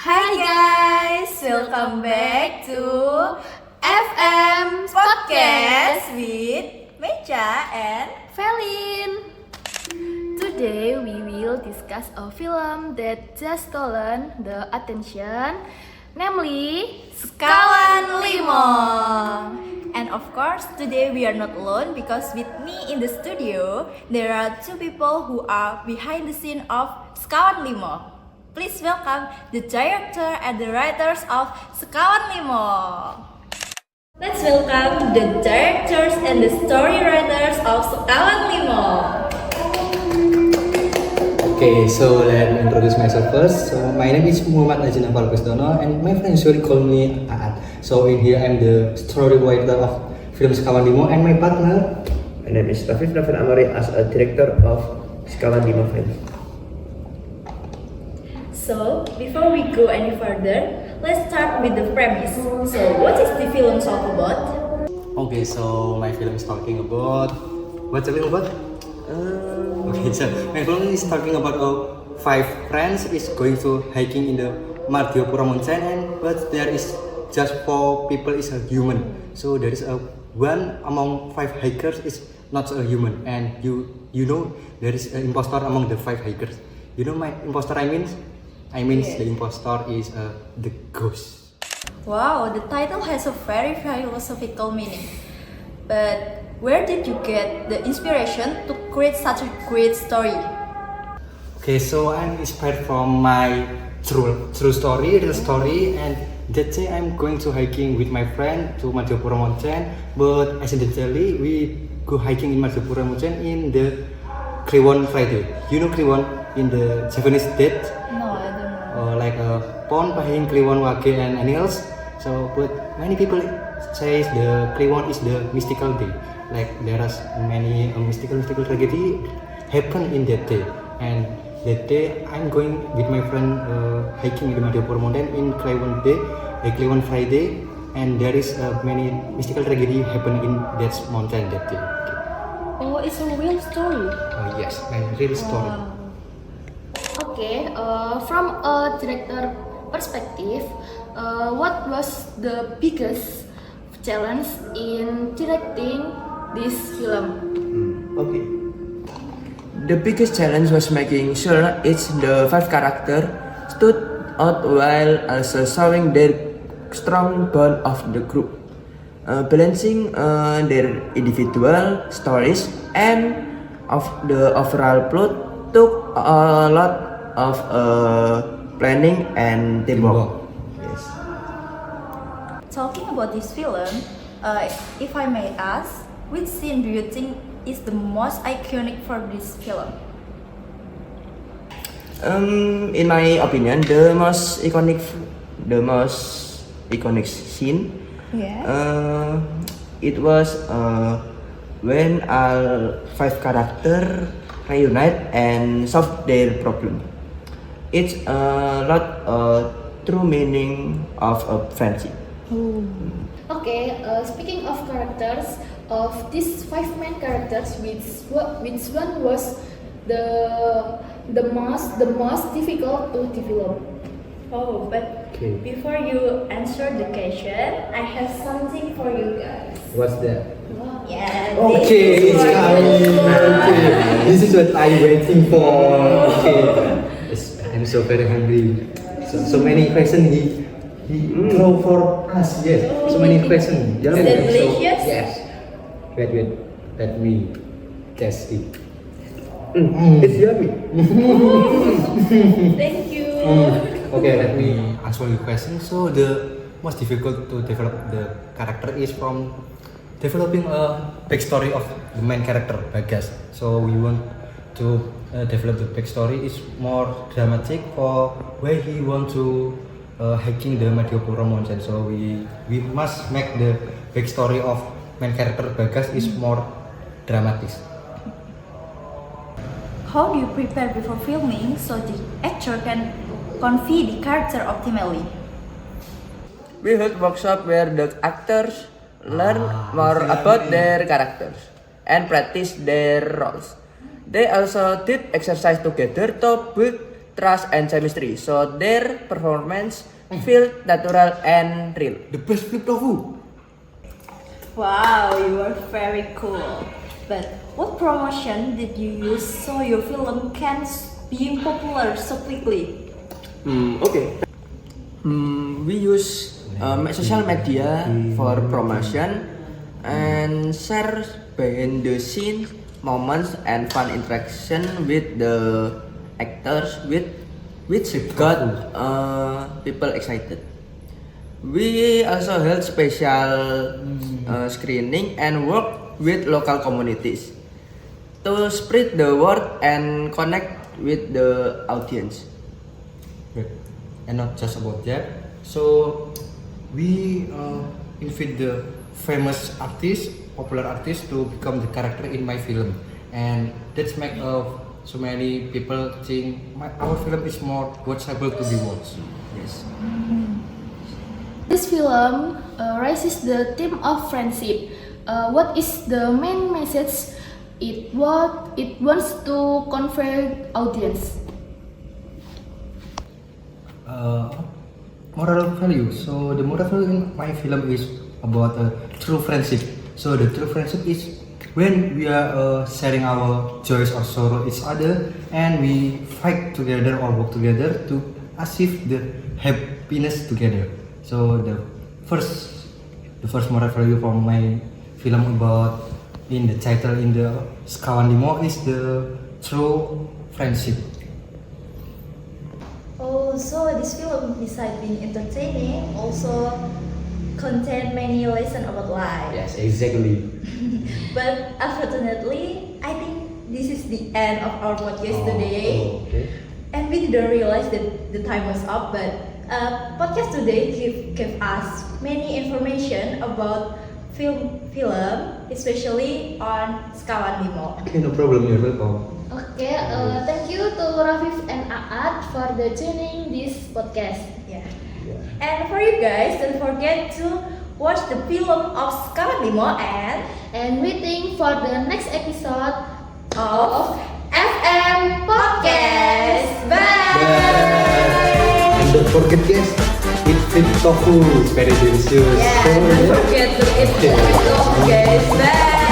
Hi guys, welcome back to FM Podcast with Mecha and Felin. Today we will discuss a film that just stolen the attention, namely Sekawan Limo. And of course, today we are not alone because with me in the studio there are two people who are behind the scene of Sekawan Limo. Please welcome the director and the writers of Sekawan Limo. Let's welcome the directors and the story writers of Sekawan Limo. Okay, so let me introduce myself first. So my name is Muhammad Najin Afal Kusdono and my friends usually call me Aat. So in here I'm the story writer of film Sekawan Limo and my partner. My name is Rafif Nafin Amari as a director of Sekawan Limo film. So, before we go any further, let's start with the premise. So, what is the film talk about? Okay, so my film is talking about what's the film about? Okay, so my film is talking about five friends is going to hiking in the Mardhopura mountain, and but there is just four people is a human. So there is a one among five hikers is not a human, and you know there is an impostor among the five hikers. You know my impostor I mean Yes. the impostor is the ghost. Wow, the title has a very philosophical meaning. But where did you get the inspiration to create such a great story? Okay, so I'm inspired from my true story, real story, and that day I'm going to hiking with my friend to Mardhopura mountain, but accidentally we go hiking in Mardhopura mountain in the Kliwon Friday. You know Kliwon in the Japanese date? No, I don't know. Like a pond behind Kliwon Wage and animals. So, but many people say the Kliwon is the mystical day. Like there are many mystical tragedy happen in that day. And that day I'm going with my friend hiking in the Mardhopura mountain in Kliwon day, Kliwon Friday, and there is many mystical tragedy happen in that mountain that day. Oh, it's a real story. Yes, my real story. Okay, from a director perspective, what was the biggest challenge in directing this film? Okay. The biggest challenge was making sure each the five character stood out while also showing their strong bond of the group, balancing their individual stories and of the overall plot took a lot of planning and teamwork. Yes. Talking about this film, if I may ask, which scene do you think is the most iconic for this film? In my opinion, the most iconic scene, it was when all five character reunite and solve their problem. It's a lot true meaning of a friendship. Okay, speaking of characters, of these five main characters, which one was the most difficult to develop? Oh, but Okay. before you answer the question, I have something for you guys. What's that? Yeah. Okay, this is it's for coming. you. Okay, this is what I'm waiting for. Okay, I'm so very hungry. So many questions he throw for us. Yes, so many questions. Is that delicious? Yes. Wait. Let me test it. It's yummy. Thank you. Okay, let me answer your question. So the most difficult to develop the character is from developing a backstory of the main character Bagas. So we want to develop the backstory is more dramatic for where he want to hiking the Mardhopura mountain. So we must make the backstory of main character Bagas is more dramatic. How do you prepare before filming so the actor can convey the character optimally? We held workshop where the actors learn more about their characters and practice their roles. They also did exercise together to build trust and chemistry, so their performance felt natural and real. The best flip tofu. Wow, you are very cool. But what promotion did you use so your film can be popular so quickly? Okay. We use social media for promotion and share behind the scenes moments and fun interaction with the actors which got people excited. We also held special screening and work with local communities to spread the word and connect with the audience. Great. And not just about that. So we invite the famous artists, popular artists to become the character in my film, and that's make so many people think our film is more watchable to be watched. Yes. This film raises the theme of friendship. What is the main message it wants to convey audience? Moral value. So the moral value in my film is about a true friendship. So the true friendship is when we are sharing our joys or sorrow each other, and we fight together or work together to achieve the happiness together. So the first moral value from my film about in the title in the Sekawan Limo is the true friendship. Also, this film, besides being entertaining, also contain many lessons about life. Yes, exactly. But unfortunately, I think this is the end of our podcast today. Okay. And we didn't realize that the time was up, but podcast today gave us many information about film, especially on Sekawan Limo. Okay, no problem. You're welcome. Okay, thank you to Rafif and Aad for the tuning this podcast. Yeah. And for you guys, don't forget to watch the film of Sekawan Limo And waiting for the next episode of FM Podcast. Bye. And don't forget guys, eat fit tofu, it's very delicious. Yeah, don't forget to eat the guys. Bye.